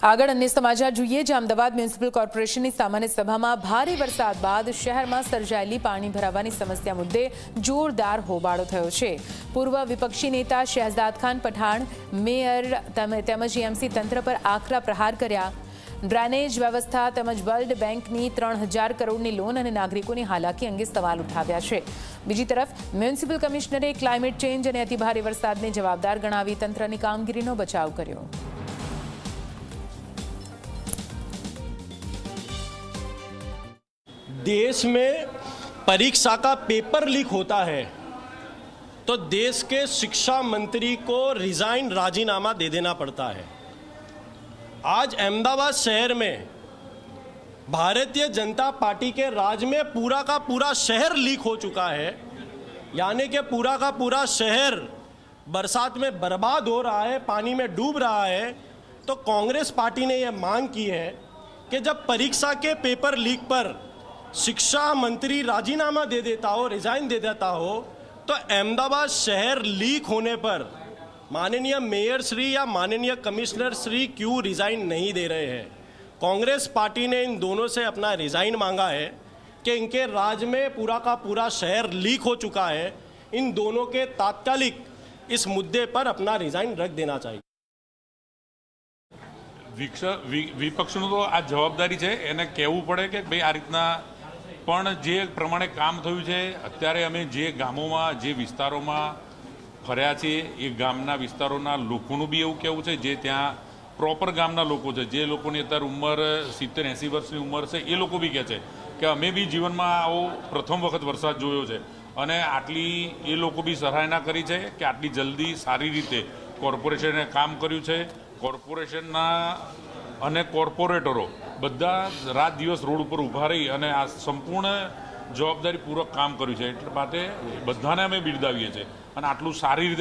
આગળ અન્ય સમાચાર જોઈએ જે અમદાવાદ મ્યુનિસિપલ કોર્પોરેશનની સામાન્ય સભામાં ભારે વરસાદ બાદ શહેરમાં સર્જાયેલી પાણી ભરાવાની સમસ્યા મુદ્દે જોરદાર હોબાળો થયો છે। પૂર્વ વિપક્ષી નેતા શહેજાદ ખાન પઠાણ મેયર તેમજ એમસી તંત્ર પર આકરા પ્રહાર કર્યા। ડ્રેનેજ વ્યવસ્થા તેમજ વર્લ્ડ બેંકની 3000 કરોડની લોન અને નાગરિકોની હાલાકી અંગે સવાલ ઉઠાવ્યા છે। બીજી તરફ મ્યુનિસિપલ કમિશનરે ક્લાઇમેટ ચેન્જ અને અતિભારે વરસાદને જવાબદાર ગણાવી તંત્રની કામગીરીનો બચાવ કર્યો। देश में परीक्षा का पेपर लीक होता है तो देश के शिक्षा मंत्री को रिजाइन राजीनामा दे देना पड़ता है। आज अहमदाबाद शहर में भारतीय जनता पार्टी के राज में पूरा का पूरा शहर लीक हो चुका है, यानी कि पूरा का पूरा शहर बरसात में बर्बाद हो रहा है, पानी में डूब रहा है। तो कांग्रेस पार्टी ने यह मांग की है कि जब परीक्षा के पेपर लीक पर शिक्षा मंत्री राजीनामा दे देता हो, रिजाइन दे देता हो, तो अहमदाबाद शहर लीक होने पर माननीय मेयर श्री या माननीय कमिश्नर श्री क्यों रिजाइन नहीं दे रहे हैं। कांग्रेस पार्टी ने इन दोनों से अपना रिजाइन मांगा है कि इनके राज में पूरा का पूरा शहर लीक हो चुका है। इन दोनों के तात्कालिक इस मुद्दे पर अपना रिजाइन रख देना चाहिए। विपक्षનું તો આ જવાબદારી છે, એને કહેવું પડે કે ભાઈ આ રીતના પણ જે પ્રમાણે કામ થયું છે, અત્યારે અમે જે ગામોમાં જે વિસ્તારોમાં ફર્યા છીએ એ ગામના વિસ્તારોના લોકોનું બી એવું કહેવું છે, જે ત્યાં પ્રોપર ગામના લોકો છે, જે લોકોની અત્યારે ઉંમર 70-80 વર્ષની ઉંમર છે, એ લોકો બી કહે છે કે અમે બી જીવનમાં આવો પ્રથમ વખત વરસાદ જોયો છે અને આટલી એ લોકો બી સરાહના કરી છે કે આટલી જલ્દી સારી રીતે કોર્પોરેશને કામ કર્યું છે। કોર્પોરેશનના અને કોર્પોરેટરો બધા રાત દિવસ રોડ ઉપર ઊભા રહી અને આ સંપૂર્ણ જવાબદારીપૂર્વક કામ કર્યું છે, એટલે માટે બધાને અમે બિરદાવીએ છીએ અને આટલું સારી રીતે